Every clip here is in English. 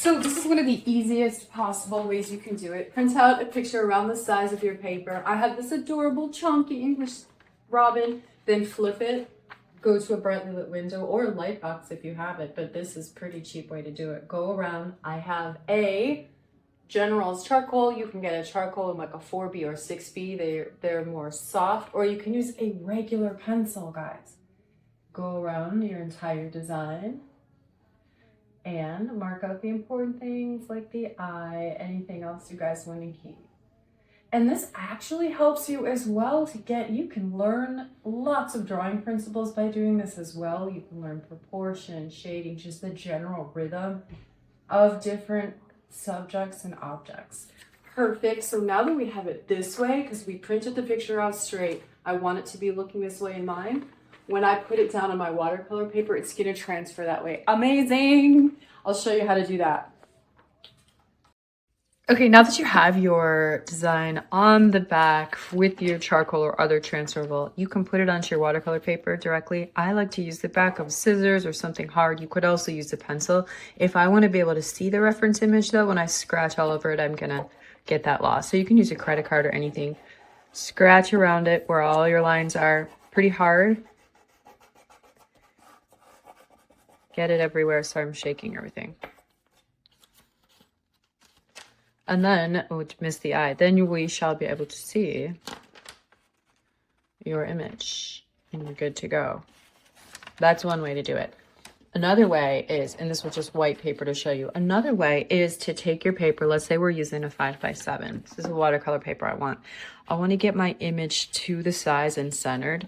So this is one of the easiest possible ways you can do it. Print out a picture around the size of your paper. I have this adorable chunky English robin, then flip it, go to a brightly lit window or a light box if you have it, but this is a pretty cheap way to do it. Go around. I have a General's charcoal. You can get a charcoal in like a 4B or 6B. They're more soft, or you can use a regular pencil, guys. Go around your entire design and mark out the important things like the eye, anything else you guys want to keep. And this actually helps you as well you can learn lots of drawing principles by doing this as well. You can learn proportion, shading, just the general rhythm of different subjects and objects. Perfect. So now that we have it this way, because we printed the picture out straight, I want it to be looking this way in mine. When I put it down on my watercolor paper, it's going to transfer that way. Amazing! I'll show you how to do that. Okay, now that you have your design on the back with your charcoal or other transferable, you can put it onto your watercolor paper directly. I like to use the back of scissors or something hard. You could also use a pencil. If I want to be able to see the reference image though, when I scratch all over it, I'm going to get that lost. So you can use a credit card or anything. Scratch around it where all your lines are pretty hard. Get it everywhere. Sorry, I'm shaking everything. And then, oh, missed the eye. Then we shall be able to see your image and you're good to go. That's one way to do it. Another way is, and this was just white paper to show you. Another way is to take your paper. Let's say we're using a 5x7. This is a watercolor paper I want to get my image to the size and centered.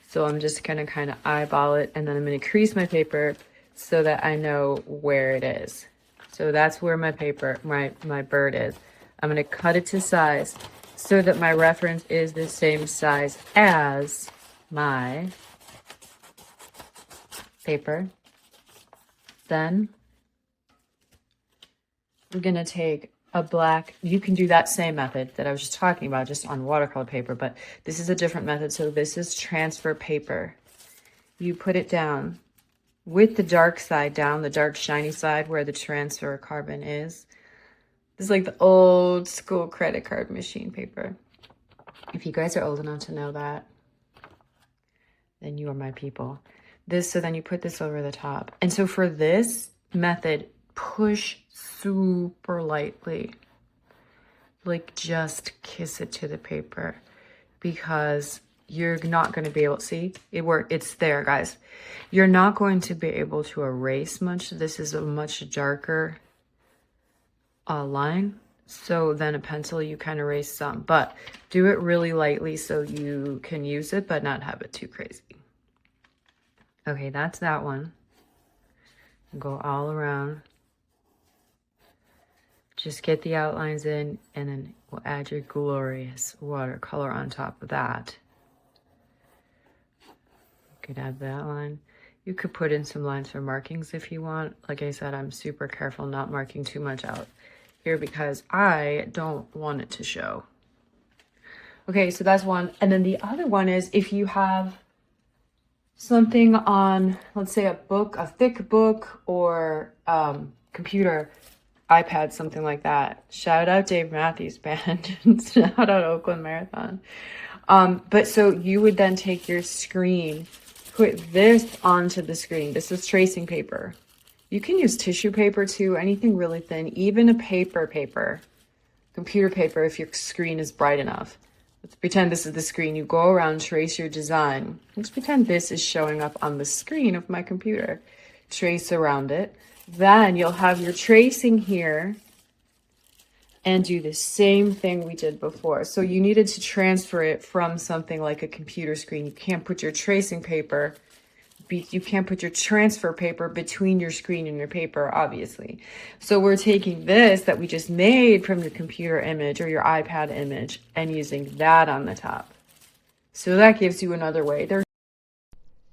So I'm just going to kind of eyeball it, and then I'm going to crease my paper so that I know where it is. So that's where my paper, my bird is. I'm going to cut it to size so that my reference is the same size as my paper. Then we're going to take a black, you can do that same method that I was just talking about just on watercolor paper, but this is a different method. So this is transfer paper. You put it down with the dark side down, the dark shiny side where the transfer carbon is. This is like the old school credit card machine paper. If you guys are old enough to know that, then you are my people. So then you put this over the top. And so for this method, push super lightly. Like just kiss it to the paper, because you're not going to be able to see it work. It's there, guys. You're not going to be able to erase much. This is a much darker line. So then a pencil, you can erase some, but do it really lightly so you can use it, but not have it too crazy. Okay, that's that one. Go all around. Just get the outlines in, and then we'll add your glorious watercolor on top of that. You could add that line. You could put in some lines for markings if you want. Like I said, I'm super careful not marking too much out here because I don't want it to show. Okay, so that's one. And then the other one is if you have something on, let's say a book, a thick book, or computer, iPad, something like that. Shout out Dave Matthews Band and shout out Oakland Marathon. But so you would then take your screen, put this onto the screen. This is tracing paper. You can use tissue paper too, anything really thin, even a paper, computer paper if your screen is bright enough. Let's pretend this is the screen. You go around, trace your design. Let's pretend this is showing up on the screen of my computer. Trace around it. Then you'll have your tracing here and do the same thing we did before. So you needed to transfer it from something like a computer screen. You can't put your tracing paper, you can't put your transfer paper between your screen and your paper, obviously. So we're taking this that we just made from your computer image or your iPad image and using that on the top. So that gives you another way.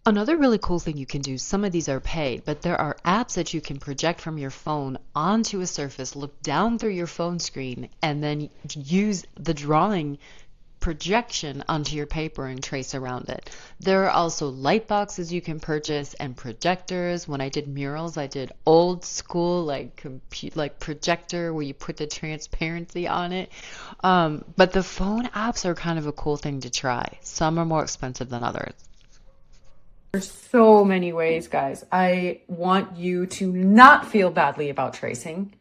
Another really cool thing you can do, some of these are paid, but there are apps that you can project from your phone onto a surface, look down through your phone screen, and then use the drawing projection onto your paper and trace around it. There are also light boxes you can purchase and projectors. When I did murals, I did old school like projector where you put the transparency on it. But the phone apps are kind of a cool thing to try. Some are more expensive than others. There's so many ways, guys. I want you to not feel badly about tracing.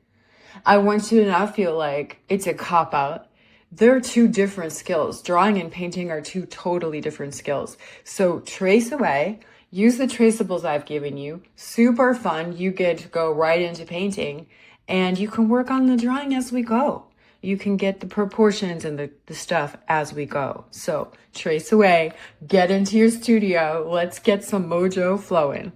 I want you to not feel like it's a cop-out. They're two different skills. Drawing and painting are two totally different skills. So trace away, use the traceables I've given you. Super fun. You get to go right into painting and you can work on the drawing as we go. You can get the proportions and the stuff as we go. So trace away, get into your studio. Let's get some mojo flowing.